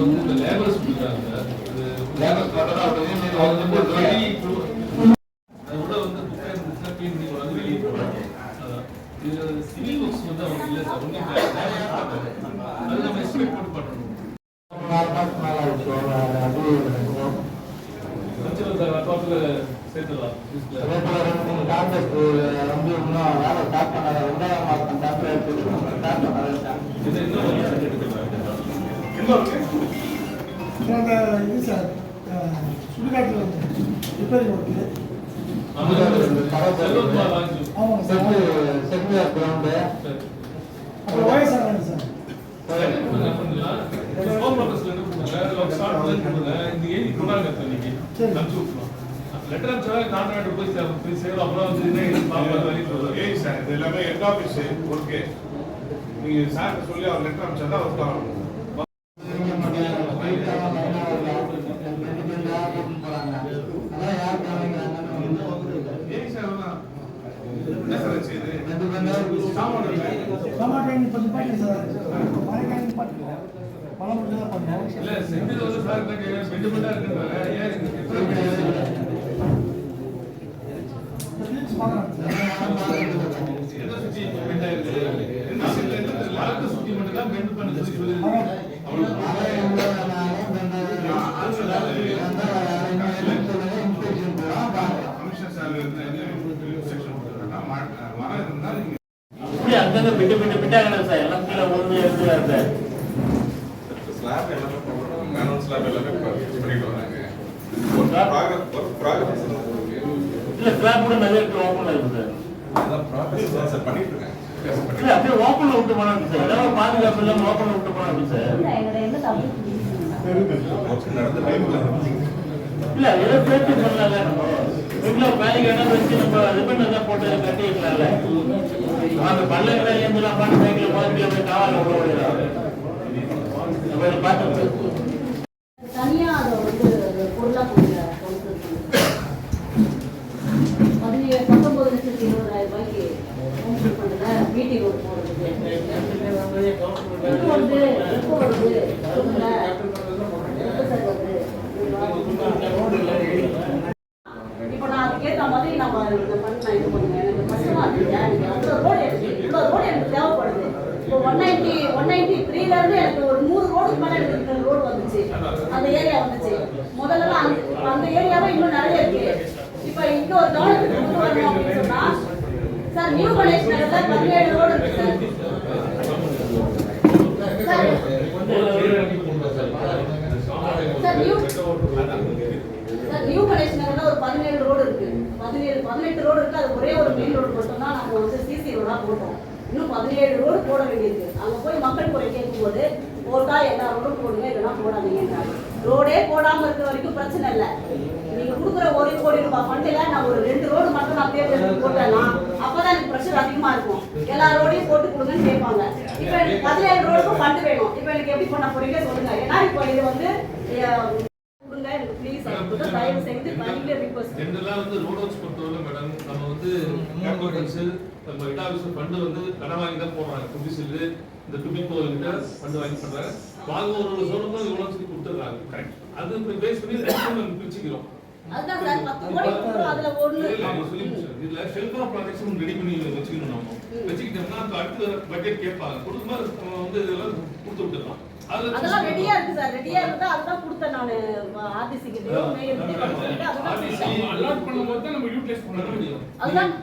வந்து இந்த லேபர்ஸ் கொடுக்குறாங்க. அது லேபர்ஸ் பார்த்தா அது வந்து அதோட வந்து புக்கை இருந்துச்சுன்னா க்ளீன் பண்ணி கொண்டாந்து வெளியே போடுறாங்க. இது சிவில் ஒர்க்ஸ் வந்து அவங்க இல்லை சார். ஒன்றும் அது நம்ம எஸ்டிமேட் போட்டு பண்ணணும். 4 மாதம் மேலே ஆயிடுச்சு. அது சேர்த்துலாம் நீங்கள் கான்ட்ராக்ட் வந்து இன்னும் வேலை ஸ்டார்ட் பண்ணாத 2ஆம் மாதம் கான்ட்ராக்ட் ஸ்டார்ட் பண்ணாத இது சார் சுடுகாட்டில் வந்து ரிப்பேரிங் ஒர்க்கு ஆமாங்க சார். செக்யூர் கிரவுண்டு அப்புறம் வயசாக சார் லெட்டர் அனுப்பிச்சா கான்ட்ராக்டர் போய் சேரும். அப்புறம் வந்து சார் இது எல்லாமே ஹெட் ஆஃபீஸ் ஒர்க்கு. நீங்கள் சார் சொல்லி அவர் லெட்டர் அனுப்பிச்சா தான் ஒர்க் ஆகணும். அங்கங்க பிட்டு பிட்டு பிட்டாங்க சார். எல்லாம் கீழே ஒன்று எடுத்துக்காரு சார். ஸ்லாப் எல்லாமே மேனுவல் ஸ்லாப் எல்லாமே பண்ணிட்டு வராங்க. இல்ல ஸ்லாப் கூட நிறைய ஓப்பன் இருக்கு சார். அதான் ப்ராசஸ் தான் சார் பண்ணிட்டு இருக்கேன். இல்ல அப்படியே ஓப்பன்ல விட்டு போனாங்க சார். எல்லாம் பாதுகாப்பு இல்லாம ஓப்பன்ல விட்டு போனாங்க சார். நடந்த டைம்ல இல்ல ஏதோ சேஃப்டி பண்ணல. நம்ம வீட்டுல வேலைக்கான வச்சு நம்ம ரிப்பன் எல்லாம் போட்டு கட்டிக்கலாம்ல. அந்த பள்ளங்களை ஏந்தெல்லாம் பண்ணி சைக்கிள் போய் காவல விடுவோம். பார்த்து தனியா அதை வந்து பொருளா கொடுங்க. 19,20,000 ரூபாய்க்கு பண்றத மீட்டிங் ஒரு போடுறது எப்போ வருது சொல்லுங்க. இப்போ நான் அதுக்கேற்ற மாதிரி நம்ம பண்ண இது பண்ணுவேன். எனக்கு கஷ்டமா இருக்குங்க. நீங்க அவ்வளோ ரோடு இவ்வளோ ரோடு எனக்கு தேவைப்படுது. இப்போ 193ல இருந்து எனக்கு ஒரு 100 ரோடுக்கு மேலே எனக்கு ரோடு வந்துச்சு. அந்த ஏரியா வந்துச்சு. முதல்ல அந்த ஏரியாவே இன்னும் நிறைய இருக்கு. இப்போ இங்க ஒரு கவனத்துக்கு கொண்டு வரணும் அப்படின்னு சொன்னா சார் நியூ கணேஷ் நகர்ல 17 ரோடு இருக்கு சார். நியூ கணேஷ் நகர்ல ஒரு 17 ரோடு இருக்கு. 18 ரோடு இருக்கு. அது ஒரே ஒரு மெயின் ரோடு மட்டும் தான் நம்ம வந்து சிசி ரோடா போட்டோம். இன்னும் 17 ரோடு போட வேண்டியிருக்கு. அங்க போய் மக்கள் குறை கேட்கும்போது போட்டா எல்லா ரோடும் போடுங்க, இதெல்லாம் போடாதீங்க. ரோடே போடாம இருக்கிற வரைக்கும் பிரச்சனை இல்லை. நீங்க கொடுக்குற 1 கோடி ரூபாய் ஃபண்டில் நான் ஒரு 2 ரோடு மட்டும் நான் தேர்தல் போட்டேன்னா அப்பதான் எனக்கு ப்ரெஷர் அதிகமா இருக்கும். எல்லா ரோடையும் போட்டு கொடுங்கன்னு கேட்பாங்க. இப்ப 17 ரோடுக்கும் ஃபண்ட் வேணும். இப்ப எனக்கு எப்படி பண்ண போறீங்க சொல்லுங்க. ஏன்னா இப்போ இது வந்து கொடுங்க எனக்கு ப்ளீஸ். தயவு செய்து கையில ரிக்வெஸ்ட். ஜெனரலா வந்து ரோட் ஒர்க்ஸ் பொறுத்தவரை மேடம் நம்ம வந்து கேம்பஸ் நம்ம ஹெட் ஆஃபீஸ் ஃபண்ட் வந்து கடன் வாங்கி தான் போடுறாங்க. புதுசில் இந்த டுபிகோ கிட்ட ஃபண்ட் வாங்கி பண்றாங்க. வாங்க ஒரு சொல்லும்போது இவ்வளோ சொல்லி கொடுத்துட்றாங்க. கரெக்ட். அது இப்போ பேஸ் பண்ணி நம்ம பிரிச்சுக்கிறோம். அதுதான் சார் 10 கோடி கொடுக்குறோம். அதுல ஒண்ணு இதுல ஷெல்ஃப் ஆஃப் ப்ராஜெக்ட்ஸ் ரெடி பண்ணி வச்சுக்கணும். நம்ம வச்சுக்கிட்டோம்னா அடுத்த பட்ஜெட் கேட்பாங்க. கொடுக்கும்போது நம்ம வந்து இதெல்லாம் கொடுத்து விட்டுடலாம். அதெல்லாம் ரெடியா இருக்கு சார். ரெடியா இருந்தா அதுதான் கொடுத்தேன் நான் ஆர்டிசிக்கு. அலாட் பண்ணும்போது தான் நம்ம யூட்டிலைஸ் பண்ண முடியும். அதுதான்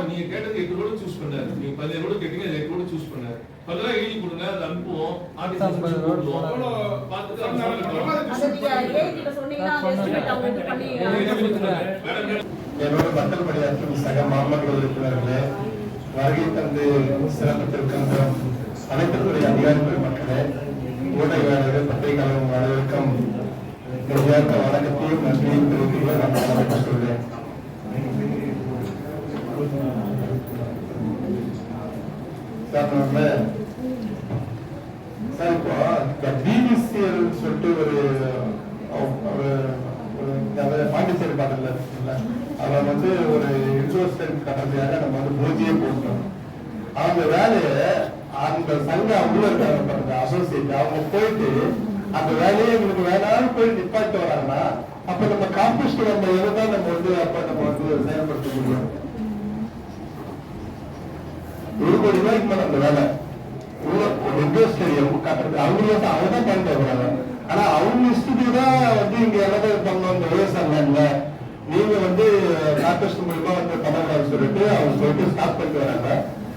நீங்க கேட்டது 8 ரோடு சூஸ் பண்ணாரு. நீங்க 17 ரோடு கேட்டீங்க, 8 ரோடு சூஸ் பண்ணாரு. பல்லா எழுதி கொடுங்க, அது அனுப்புவோம். ஆர்டிசி போடுவோம். பார்த்துட்டு என்னோட மக்கள் பணியாற்றும் சக மாமன்ற உறுப்பினர்களே, வருகை தந்து சிறப்பித்திருக்கின்ற அனைத்து துறை அதிகாரிகள் மக்களே, ஊடகவியலாளர்கள், பத்திரிகையாளர்கள் அனைவருக்கும் வணக்கத்தையும் நன்றியும் தெரிவித்து நான் வரவேற்றுள்ளேன். சார் இப்போ பிபிசிஎல் சொல்லிட்டு ஒரு பாண்டிச்சேரி பாடல அதை வந்து ஒரு இன்சூரன்ஸ் கட்டுறதுக்காக நம்ம வந்து பூஜையே போட்டோம். அந்த வேலையை அந்த சங்கம் அவங்க இருக்காங்க அசோசியேட் அவங்க போயிட்டு அந்த வேலையை எங்களுக்கு வேணாலும் போய் நிப்பாட்டு வராங்கன்னா அப்ப நம்ம காம்பஸ்ட் நம்ம எதுதான் நம்ம வந்து அப்ப நம்ம வந்து செயல்படுத்த முடியும். 1 கோடி ரூபாய்க்கு மேல அந்த வேலை இண்டோர் ஸ்டேடியம் கட்டுறது அவங்க தான் பண்ணிட்டு வர்றாங்க. ஆனா அவங்க இஷ்டத்துக்கு தான் வந்து இங்க எல்லாத்தையும் பண்ணணும். இந்த OSR லேண்ட்ல நீங்க வந்து காம்பஸ்ட் மூலமா வந்து பண்ணக்கூடாதுன்னு சொல்லிட்டு அவங்க சொல்லிட்டு ஸ்டாப் பண்ணிட்டு வராங்க.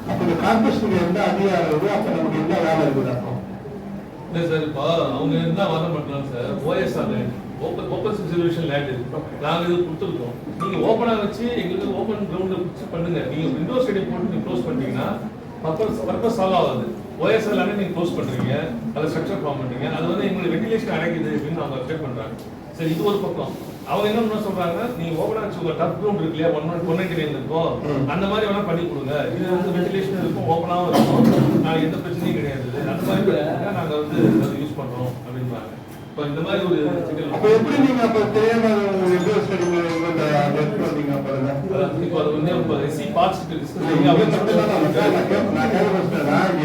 அப்ப இந்த காம்பஸ்டுக்கு எந்த அதிகாரம் இருக்குது, அப்ப நமக்கு என்ன வேலை இருக்குது அப்போ? இல்லை சார், இப்போ அவங்க என்ன வாதம் பண்றாங்க sir, OSR land open reservation land நாங்கள் இது கொடுத்துருக்கோம். நீங்க ஓப்பனா வச்சு எங்களுக்கு ஓப்பன் கிரவுண்ட்ல வச்சு பண்ணுங்க. நீங்க இண்டோர் ஸ்டேடியம் போட்டு நீங்க க்ளோஸ் பண்ணிட்டீங்கன்னா பர்பஸ் சால்வ் ஆகாது. OSR லேண்ட் நீங்க க்ளோஸ் பண்றீங்க, அதை ஸ்ட்ரக்சர் ஃபார்ம் பண்றீங்க, அது வந்து எங்களுக்கு வெண்டிலேஷன் அடைக்குது அப்படின்னு அவங்க அப்டேட் பண்றாங்க. சரி, இது ஒரு பக்கம். அவங்க என்ன சொல்றாங்க, நீங்க ஓப்பனா வச்சு உங்க டர்ஃப் கிரவுண்ட் இருக்கு இல்லையா, 190 இருக்கும், அந்த மாதிரி வேணா பண்ணி கொடுங்க. இது வந்து வெண்டிலேஷன் இருக்கும், ஓப்பனாவும் இருக்கும், நாங்கள் எந்த பிரச்சனையும் கிடையாது, அந்த மாதிரி நாங்க வந்து அதை யூஸ் பண்றோம் அப்படின்றாங்க. இப்போ இந்த மாதிரி ஒரு அப்ப எப்படி நீங்க அப்ப தெரியாம இண்டோர் ஸ்டேடியம் எடுத்து வந்தீங்க பாருங்க. இப்போ அது வந்து இப்போ SC பார்ட்ஸ்க்கு டிஸ்கஸ் பண்ணி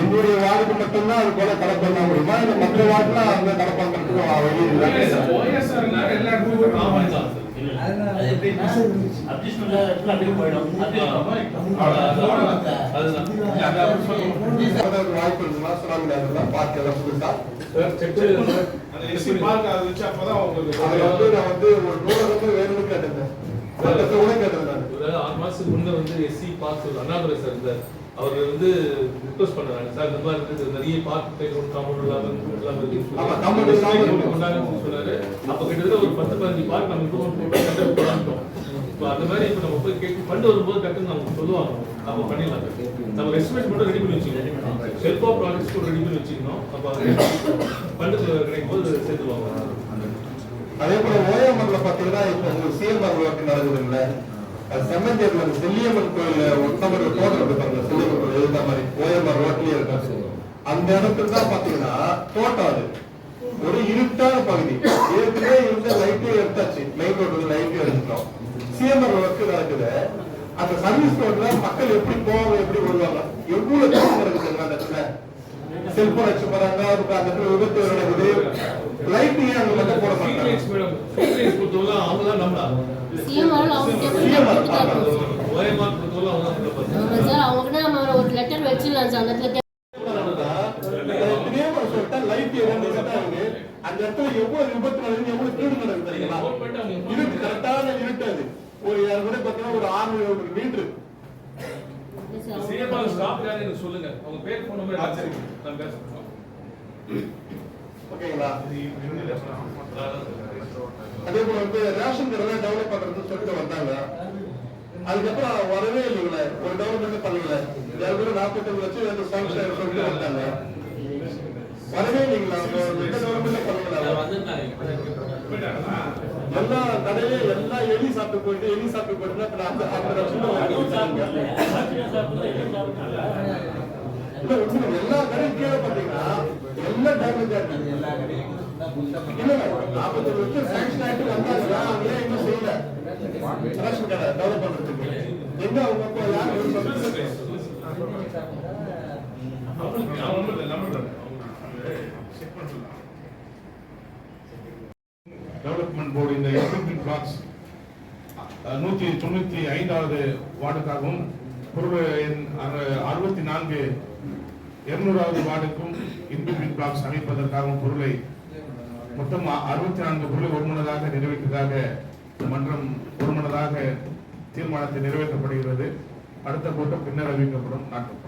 என்னுடைய வார்டுக்கு மட்டும்தான் அது போல கடை பண்ண முடியுமா, இல்ல மற்ற வார்டுல அந்த கடை பண்றதுக்கு வழி இல்லை? OSR எல்லா இடத்துக்கும் ஆமாம் சார். வாய்ப்பு இருக்குன்னா சுனாமி பார்த்து எல்லாம் புதுசா அந்த SC பார்க் அதை வச்சு அப்பதான் உங்களுக்கு அதுல வந்து நான் வந்து ஒரு நூலகமே வேணும்னு கேட்டிருந்தேன். கூட கேட்டது நான். 6 மாசத்துக்கு முன்ன வந்து SC பார்க் அண்ணாதுரை சார் இருந்தார். அவர் வந்து ரிக்வெஸ்ட் பண்ணுறாங்க, சார் இந்த மாதிரி இருக்குது, நிறைய பார்க் பேக்ரவுண்ட் காம்பவுண்ட் இல்லாமல் சொன்னாரு. அப்போ கிட்டத்தட்ட ஒரு 10-15 பார்க் நம்ம இம்ப்ரூவ்மெண்ட் போட்டோம். இப்போ அந்த மாதிரி இப்போ நம்ம போய் கேட்டு ஃபண்டு வரும்போது டக்குன்னு நமக்கு சொல்லுவாங்க, நம்ம பண்ணிடலாம். நம்ம எஸ்டிமேட் மட்டும் ரெடி பண்ணி வச்சுக்கணும், செல்ஃபா ப்ராஜெக்ட்ஸ் கூட ரெடி பண்ணி வச்சுக்கணும். அப்போ ஃபண்டு கிடைக்கும் போது சேர்த்துவாங்க. அதே போல ஓஎம்ஆர்ல பாத்தீங்கன்னா இப்போ உங்களுக்கு சிஎம்ஆர் ஒர்க் நடக்குதுல்ல, செம்மஞ்சேரியில செல்லியம்மன் கோயில் ஒருத்தவர் தோட்டம் இருப்பாங்க, செல்லியம்மன் கோயில் எழுத மாதிரி OMR ரோட்லயே இருக்காங்க. அந்த இடத்துல தான் பாத்தீங்கன்னா தோட்டம், அது ஒரு இருட்டான பகுதி. ஏற்கனவே இருந்த லைட்டே எடுத்தாச்சு, மெயின் ரோடு லைட்டே எடுத்துட்டோம். சிஎம்ஆர் ஒர்க் நடக்குது. அந்த சர்வீஸ் ரோட்ல மக்கள் எப்படி போவாங்க, எப்படி வருவாங்க, எவ்வளவு தூரம் நடக்குதுங்க அந்த இடத்துல. செல்போன் வச்சு போறாங்க, அந்த இடத்துல விபத்து நடக்குது. லைட் ஏன் அங்க மட்டும் போட மாட்டாங்க? அவங்க தான் நம்மளா ஒரு லெட்டர் வச்சிடலாம் சார். அந்த இடத்துல எவ்வளவு விபத்து நடக்குது, எவ்வளவு திருடு நடக்குது தெரியுங்களா? இருட்டு, கரெக்டான இருட்டு. அது ஒரு கூட பாத்தீங்கன்னா ஒரு 600 மீட்டர். சொல்லுங்க, அவங்க பேர் போன மாதிரி நான் பேசுறேன். ஓகேங்களா? அதே போல வந்து ரேஷன் கடை டெவலப் பண்றதுன்னு சொல்லிட்டு வந்தாங்க. அதுக்கப்புறம் வரவே இல்லைங்களே, ஒரு டெவலப்மெண்ட் பண்ணல. 45 லட்சம் வந்து சாங்ஷன் சொல்லிட்டு வந்தாங்க, வரவே இல்லைங்களா? எந்த டெவலப்மெண்ட் பண்ணல. எல்லா கடையில எல்லாம் எலி சாப்பிட்டு போயிட்டு அந்த 50 லட்சம் எல்லா கடையும் கீழே பாத்தீங்கன்னா எல்லாம் டேமேஜ் ஆயிருக்கு. எல்லா கடையும் 40 லட்சம் சாங்ஷன் ஆயிட்டு வந்தாங்க, அவங்க இன்னும் செய்யல ரேஷன் கடை டெவலப் பண்றதுக்கு. எங்க அவங்க டெவலப்மெண்ட் போர்டு இந்த எக்ஸிபிட் பிளாக்ஸ் 195வது வார்டுக்காகவும் பொருள் 64 200வது வார்டுக்கும் இன்பில்ட் பிளாக்ஸ் அமைப்பதற்காகவும் பொருளை மொத்தம் 64 பொருளை ஒருமனதாக நிறைவேற்றதாக மன்றம் ஒருமனதாக தீர்மானத்தை நிறைவேற்றப்படுகிறது. அடுத்த கூட்டம் பின்னர் அறிவிக்கப்படும். நாட்கள்